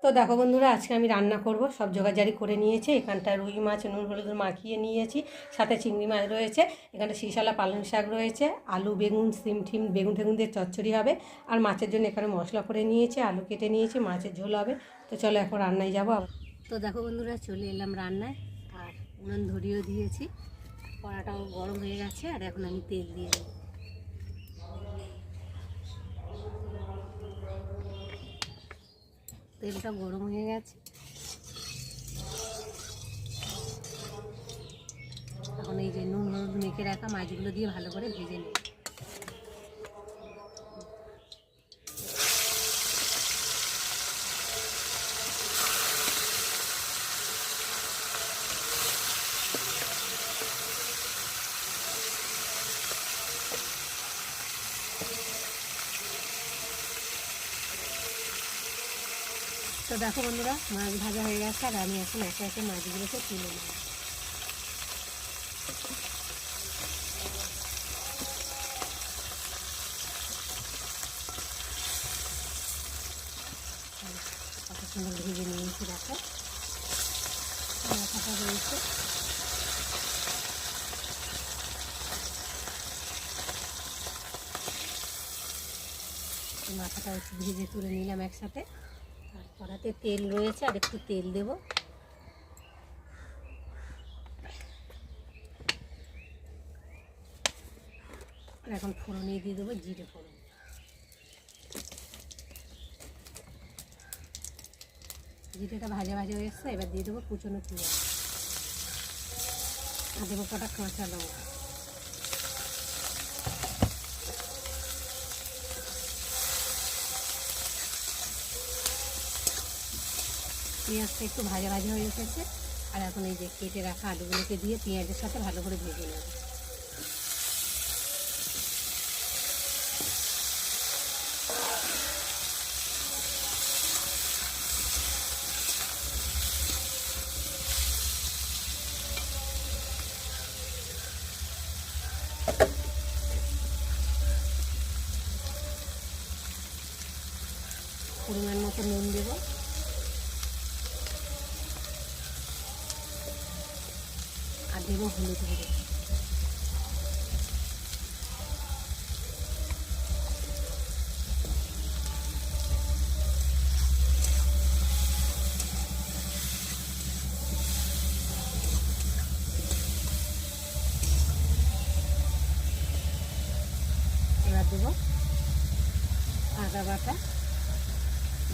তো দেখো বন্ধুরা, আজকে আমি রান্না করব। সব জোগাড়জারি করে নিয়েছি। এখানটা রুই মাছ নুন হলুদ মাখিয়ে নিয়েছি, সাথে চিংড়ি মাছ রয়েছে, এখানটা শিশালা পালং শাক রয়েছে, আলু বেগুন সিম ঠিম বেগুন টেগুন দিয়ে চচ্চড়ি হবে, আর মাছের জন্য এখানে মশলা করে নিয়েছি, আলু কেটে নিয়েছি, মাছের ঝোল হবে। তো চলো এখন রান্নায় যাবো। তো দেখো বন্ধুরা, চলে এলাম রান্নায়, আর উনুন ধরিয়েও দিয়েছি, কড়াটাও গরম হয়ে গেছে, আর এখন আমি তেল দিয়ে দেবো। তেলটা গরম হয়ে গেছে, এখন এই যে নুন হলুদ মেখে রাখা মাছগুলো দিয়ে ভালো করে ভেজে নেব। তো দেখো বন্ধুরা, মাছ ভাজা হয়ে গেছে, আর আমি এখন একে একে মাছগুলোকে তুলে নেব। কত সুন্দর ভেজে নিয়েছি, দেখো মাথাটা রয়েছে। মাথাটা একটু ভেজে তুলে নিলাম একসাথে। আর কড়াতে তেল রয়েছে, আর একটু তেল দেব। আর এখন ফোড়নে দিয়ে দেবো জিরে ফোড়ন। জিরেটা ভাজা ভাজা হয়ে এসছে, এবার দিয়ে দেবো কুচনো পেঁয়াজ, আর দেবো কটা কাঁচা লঙ্কা। পেঁয়াজটা একটু ভাজা ভাজা হয়ে এসেছে, আর এখন এই যে কেটে রাখা আলুগুলোকে দিয়ে পেঁয়াজের সাথে ভালো করে ভেজে নেব। পরিমাণ মতো নুন দেব, আর দেবো হলুদ গুঁড়ো। এবার দেবো আদা বাটা,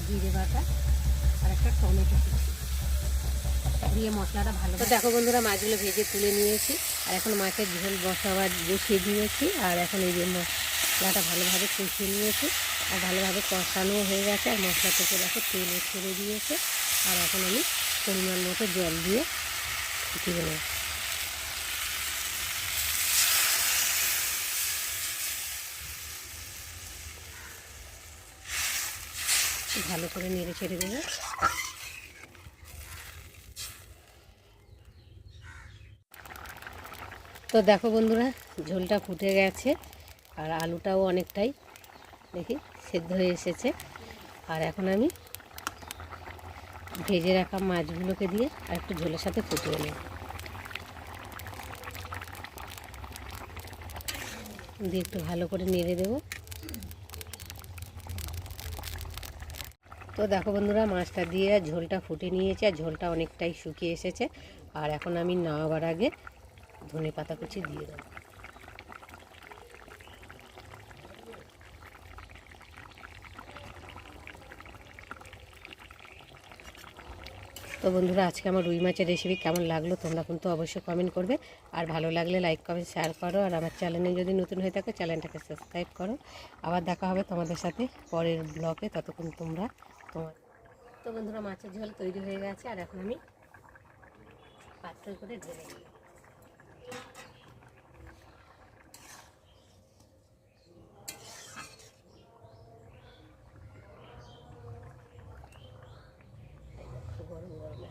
জিরে বাটা, আর একটা টমেটো কুচি দিয়ে মশলাটা ভালো। তো দেখো বন্ধুরা, মাছগুলো ভেজে তুলে নিয়েছি, আর এখন মাছের ঝোল বসিয়ে দিয়েছি, আর এখন এই যে মশলাটা ভালোভাবে কষিয়ে নিয়েছি, আর ভালোভাবে কষানো হয়ে গেছে, আর মশলা থেকে দেখো তেলে ছেড়ে দিয়েছে। আর এখন আমি পরিমাণ মতো জল দিয়ে ফুটিয়ে নেব। ভালো করে নেড়ে ছেড়ে দেবো। তো দেখো বন্ধুরা, ঝোলটা ফুটে গেছে, আর আলুটাও অনেকটাই দেখি সেদ্ধ হয়ে এসেছে। আর এখন আমি ভেজে রাখা মাছগুলোকে দিয়ে আর একটু ঝোলের সাথে ফুটিয়ে নেব। দিয়ে একটু ভালো করে নেড়ে দেবো। তো দেখো বন্ধুরা, মাছটা দিয়ে ঝোলটা ফুটে নিয়েছে, আর ঝোলটা অনেকটাই শুকিয়ে এসেছে। আর এখন আমি নামাবার আগে ধনে পাতা কুচি দিয়ে দেবো। তো বন্ধুরা, আজকে আমার রুই মাছের রেসিপি কেমন লাগলো তোমরা কিন্তু অবশ্যই কমেন্ট করবে, আর ভালো লাগলে লাইক কমেন্ট শেয়ার করো, আর আমার চ্যানেলে যদি নতুন হয়ে থাকে চ্যানেলটাকে সাবস্ক্রাইব করো। আবার দেখা হবে তোমাদের সাথে পরের ব্লগে, ততক্ষণ তোমার। তো বন্ধুরা, মাছের ঝোল তৈরি হয়ে গেছে, আর এখন আমি পাত্র করে ঢেলে দিই। গরম গরম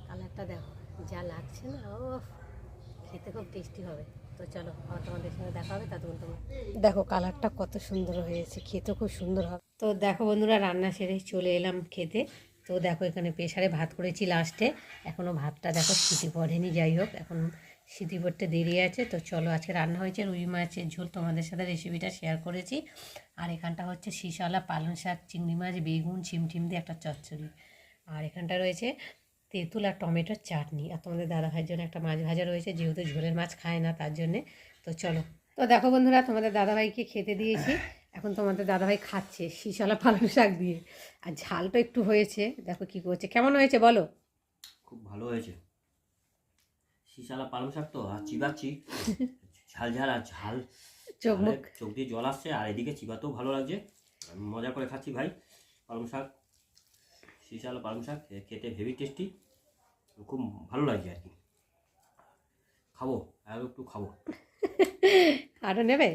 কালারটা দেখো, যা লাগছে। লাগছে না, ও খেতে খুব টেস্টি হবে। তো চলো আবার তোমাদের সঙ্গে দেখা হবে, ততক্ষণ তোমার দেখো কালারটা কত সুন্দর হয়েছে, খেতে খুব সুন্দর হবে। তো দেখো বন্ধুরা, রান্না সেরে চলে এলাম খেতে। তো দেখো এখানে প্রেসারে ভাত করেছি লাস্টে, এখনও ভাতটা দেখো সিটি পড়েনি, যাই হোক এখন সিটি পড়তে দেরি আছে। তো চলো, আজকে রান্না হয়েছে রুই মাছের ঝোল, তোমাদের সাথে রেসিপিটা শেয়ার করেছি। আর এখানটা হচ্ছে শীষওয়ালা পালং শাক, চিংড়ি মাছ, বেগুন, ছিমটিম দিয়ে একটা চচ্চড়ি। আর এখানটা রয়েছে তেঁতুল আর টমেটোর চাটনি। আর তোমাদের দাদাভাইয়ের জন্য একটা মাছ ভাজা রয়েছে, যেহেতু ঝোলের মাছ খায় না তার জন্যে। তো চলো, তো দেখো বন্ধুরা, তোমাদের দাদাভাইকে খেতে দিয়েছি, এখন তোমাদের দাদাভাই খাচ্ছে শীষওয়ালা পালং শাক দিয়ে। আর ঝালটা একটু হয়েছে, দেখো কি করছে। কেমন হয়েছে বলো? খুব ভালো হয়েছে। শীষওয়ালা পালং শাক তো, আর চিবাচ্ছি ঝাল ঝাল, আর ঝাল চোখ মুখ চোখ দিয়ে জল আসছে, আর এদিকে চিবাতেও ভালো লাগছে। আমি মজা করে খাচ্ছি ভাই পালং শাক, শীষওয়ালা পালং শাক খেতে হেভি টেস্টি, খুব ভালো লাগছে আর কি। খাবো, আর একটু খাবো। আরও নেবে?